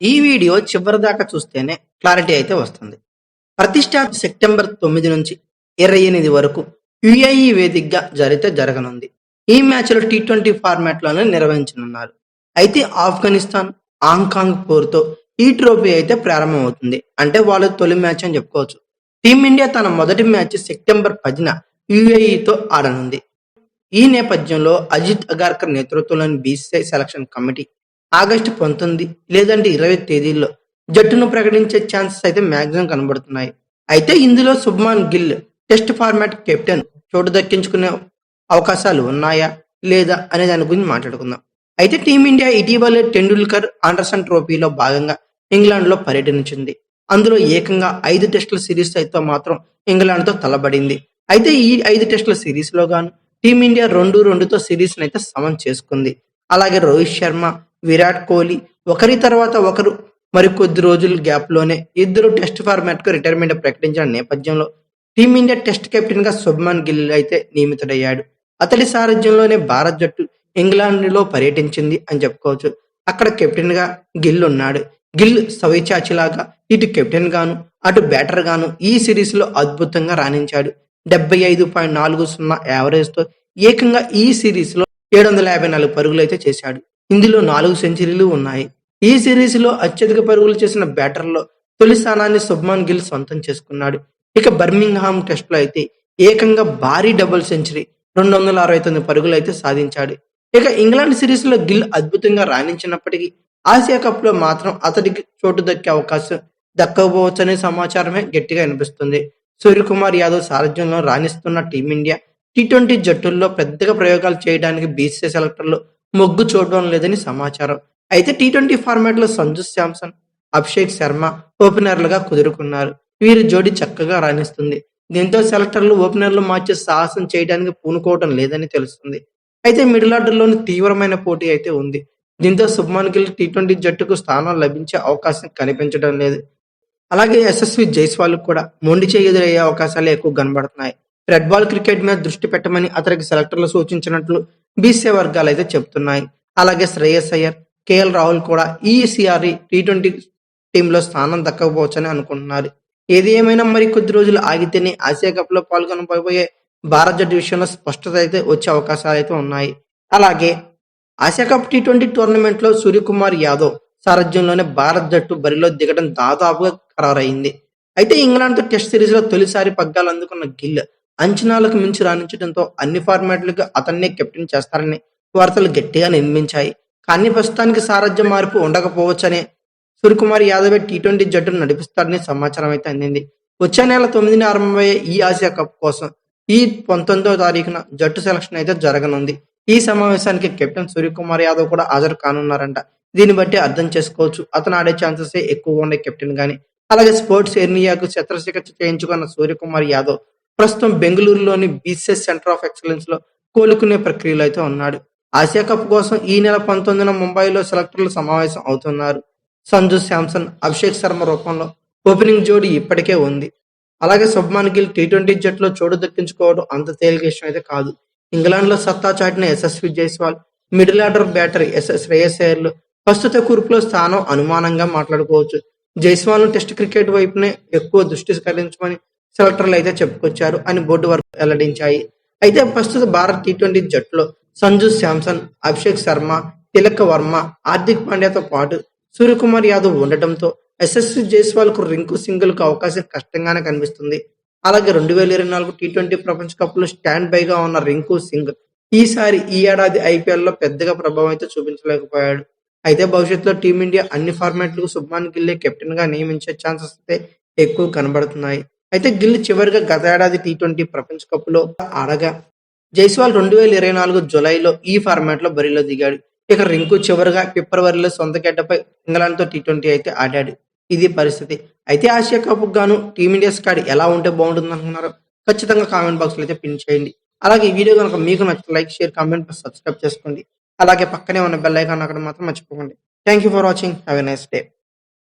ఈ వీడియో చివరిదాకా చూస్తేనే క్లారిటీ అయితే వస్తుంది. ప్రతిష్టాత్మక సెప్టెంబర్ 9 నుంచి 28 వరకు యుఏఈ వేదికగా జరగనుంది. ఈ మ్యాచ్‌లు టీ20 ఫార్మాట్‌లోనే నిర్వహించనున్నారు. అయితే ఆఫ్ఘనిస్తాన్, హాంకాంగ్ పోరుతో ఈ ట్రోఫీ అయితే ప్రారంభమవుతుంది. అంటే వాళ్ళ తొలి మ్యాచ్ అని చెప్పుకోవచ్చు. టీమిండియా తన మొదటి మ్యాచ్ సెప్టెంబర్ 10న యుఏఈతో ఆడనుంది. ఈ నేపథ్యంలో అజిత్ అగార్కర్ నేతృత్వంలోని బీసీసీఐ సెలక్షన్ కమిటీ ఆగస్టు 19 లేదంటే 20 తేదీల్లో జట్టును ప్రకటించే ఛాన్సెస్ అయితే మాక్సిమం కనబడుతున్నాయి. అయితే ఇందులో Shubman Gill test format captain చోటు దక్కించుకునే అవకాశాలు ఉన్నాయా లేదా అనే దాని గురించి మాట్లాడుకుందాం. అయితే టీమిండియా ఇటీవలే టెండూల్కర్ ఆండర్సన్ ట్రోఫీలో భాగంగా ఇంగ్లాండ్లో పర్యటించింది. అందులో ఏకంగా 5 టెస్టుల సిరీస్ అయితే మాత్రం ఇంగ్లాండ్తో తలబడింది. అయితే ఈ 5 టెస్టుల సిరీస్లో గాను టీమిండియా 2-2తో సిరీస్ అయితే సమం చేసుకుంది. అలాగే రోహిత్ శర్మ, విరాట్ కోహ్లీ ఒకరి తర్వాత ఒకరు మరికొద్ది రోజుల గ్యాప్లోనే ఇద్దరు టెస్ట్ ఫార్మాట్కు రిటైర్మెంట్ ప్రకటించిన నేపథ్యంలో టీమిండియా టెస్ట్ కెప్టెన్గా శుభ్మన్ గిల్ అయితే నియమితుడయ్యాడు. అతడి సారథ్యంలోనే భారత్ జట్టు ఇంగ్లాండ్లో పర్యటించింది అని చెప్పుకోవచ్చు. అక్కడ కెప్టెన్గా గిల్ ఉన్నాడు. గిల్ సవిచాచిలాగా ఇటు కెప్టెన్ గాను అటు బ్యాటర్ గాను ఈ సిరీస్లో అద్భుతంగా రాణించాడు. 75.40 యావరేజ్తో ఏకంగా ఈ సిరీస్లో 754 పరుగులు అయితే చేశాడు. ఇందులో 4 సెంచరీలు ఉన్నాయి. ఈ సిరీస్లో అత్యధిక పరుగులు చేసిన బ్యాటర్లో తొలి స్థానాన్ని శుభ్మన్ గిల్ సొంతం చేసుకున్నాడు. ఇక బర్మింగ్హామ్ టెస్టులో అయితే ఏకంగా భారీ డబుల్ సెంచరీ 269 పరుగులు అయితే సాధించాడు. ఇక ఇంగ్లాండ్ సిరీస్లో గిల్ అద్భుతంగా రాణించినప్పటికీ ఆసియా కప్లో మాత్రం అతడికి చోటు దక్కే అవకాశం దక్కకపోవచ్చనే సమాచారమే గట్టిగా వినిపిస్తుంది. సూర్యకుమార్ యాదవ్ సారథ్యంలో రాణిస్తున్న టీమిండియా టీ20 జట్టుల్లో పెద్దగా ప్రయోగాలు చేయడానికి బీసీసీఐ సెలెక్టర్లు మొగ్గు చూడడం లేదని సమాచారం. అయితే టీ20 ఫార్మాట్లో సంజు శాంసన్, అభిషేక్ శర్మ ఓపెనర్లుగా కుదురుకున్నారు. వీరి జోడీ చక్కగా రాణిస్తుంది. దీంతో సెలెక్టర్లు ఓపెనర్లు మార్చే సాహసం చేయడానికి పూనుకోవడం లేదని తెలుస్తుంది. అయితే మిడిల్ ఆర్డర్లోని తీవ్రమైన పోటీ అయితే ఉంది. దీంతో శుభ్మన్ గిల్ టీ20 జట్టుకు స్థానం లభించే అవకాశం కనిపించడం లేదు. అలాగే యశస్వి జైస్వాల్ కూడా మొండి చేయి ఎదురయ్యే అవకాశాలే ఎక్కువ కనబడుతున్నాయి. రెడ్ బాల్ క్రికెట్ మీద దృష్టి పెట్టమని అతనికి సెలెక్టర్లు సూచించినట్లు బీసీసీఐ వర్గాలు అయితే చెబుతున్నాయి. అలాగే శ్రేయస్ అయ్యర్, కేఎల్ రాహుల్ కూడా ఈ సిఆర్ఈ టీ20 టీంలో స్థానం దక్కకపోవచ్చని అనుకుంటున్నారు. ఏది ఏమైనా మరి కొద్ది రోజులు ఆగితేనే ఆసియా కప్ లో పాల్గొనబోయే భారత జట్టు విషయంలో స్పష్టత అయితే వచ్చే అవకాశాలు అయితే ఉన్నాయి. అలాగే ఆసియా కప్ టీ20 టోర్నమెంట్ లో సూర్యకుమార్ యాదవ్ సారథ్యంలోనే భారత జట్టు బరిలో దిగడం దాదాపుగా ఖరారైంది. అయితే ఇంగ్లాండ్తో టెస్ట్ సిరీస్ లో తొలిసారి పగ్గాలు అందుకున్న గిల్ అంచనాలకు మించి రాణించడంతో అన్ని ఫార్మాట్లకు అతన్నే కెప్టెన్ చేస్తారని వార్తలు గట్టిగా నిర్మించాయి. కానీ ప్రస్తుతానికి సారథ్య మార్పు ఉండకపోవచ్చనే సూర్యకుమార్ యాదవ్ టీ20 జట్టును నడిపిస్తాడని సమాచారం అయితే అందింది. వచ్చే నెల 9న ఆరంభమయ్యే ఈ ఆసియా కప్ కోసం ఈ 19వ తారీఖున జట్టు సెలక్షన్ అయితే జరగనుంది. ఈ సమావేశానికి కెప్టెన్ సూర్యకుమార్ యాదవ్ కూడా హాజరు కానున్నారంట. దీన్ని బట్టి అర్థం చేసుకోవచ్చు అతను ఆడే ఛాన్సెస్ ఎక్కువగా ఉండే కెప్టెన్ గాని. అలాగే స్పోర్ట్స్ ఎర్నియాకు శస్త్రచికిత్స చేయించుకున్న సూర్యకుమార్ యాదవ్ ప్రస్తుతం బెంగళూరులోని బీసీసీఐ సెంటర్ ఆఫ్ ఎక్సలెన్స్ లో కోలుకునే ప్రక్రియలో అయితే ఉన్నాడు. ఆసియా కప్ కోసం ఈ నెల 19న ముంబైలో సెలెక్టర్లు సమావేశం అవుతున్నారు. సంజు శాంసన్, అభిషేక్ శర్మ రూపంలో ఓపెనింగ్ జోడీ ఇప్పటికే ఉంది. అలాగే శుభ్మన్ గిల్ టీ20 జట్టులో చోటు దక్కించుకోవడం అంత తేలిక విషయం అయితే కాదు. ఇంగ్లాండ్ లో సత్తా చాటిన Yashasvi Jaiswal, middle order batter Shreyas అయ్యర్లు ప్రస్తుత కూర్పులో స్థానం అనుమానంగా మాట్లాడుకోవచ్చు. జైస్వాల్ ను టెస్ట్ క్రికెట్ వైపునే ఎక్కువ దృష్టి సారించమని సెలెక్టర్లు అయితే చెప్పుకొచ్చారు అని బోర్డు వర్గాలు వెల్లడించాయి. అయితే ప్రస్తుత భారత్ టీ20 జట్టులో సంజు శాంసన్, అభిషేక్ శర్మ, తిలక్ వర్మ, హార్దిక్ పాండ్యాతో పాటు సూర్యకుమార్ యాదవ్ ఉండటంతో యశస్వి జైస్వాల్ కు రింకు సింగిల్ కు అవకాశం కష్టంగానే కనిపిస్తుంది. అలాగే 2024 టీ20 ప్రపంచ కప్ లో స్టాండ్ బైగా ఉన్న రింకు సింగ్ ఈసారి ఈ ఏడాది ఐపీఎల్ లో పెద్దగా ప్రభావం అయితే చూపించలేకపోయాడు. అయితే భవిష్యత్తులో టీమిండియా అన్ని ఫార్మాట్లకు శుభ్మన్ గిల్లే కెప్టెన్ గా నియమించే ఛాన్సెస్ అయితే ఎక్కువ కనబడుతున్నాయి. అయితే గిల్ చివరిగా గత ఏడాది టీ20 ప్రపంచ కప్ లో ఆడగా జైస్వాల్ 2024 జులైలో ఈ ఫార్మాట్ లో బరిలో దిగాడు. ఇక రింకు చివరిగా ఫిబ్రవరిలో సొంత గడ్డపై ఇంగ్లాండ్ తో టీ20 అయితే ఆడాడు. ఇది పరిస్థితి. అయితే ఆసియా కప్ గాను టీమిండియా స్క్వాడ్ ఎలా ఉంటే బాగుంటుంది అనుకున్నారో ఖచ్చితంగా కామెంట్ బాక్స్ లో అయితే పిన్ చేయండి. అలాగే ఈ వీడియో కనుక మీకు నచ్చితే లైక్, షేర్, కామెంట్, సబ్స్క్రైబ్ చేసుకోండి. అలాగే పక్కనే ఉన్న బెల్ ఐకాన్ అక్కడ మాత్రం మర్చిపోకండి. Thank you for watching. Have a nice day.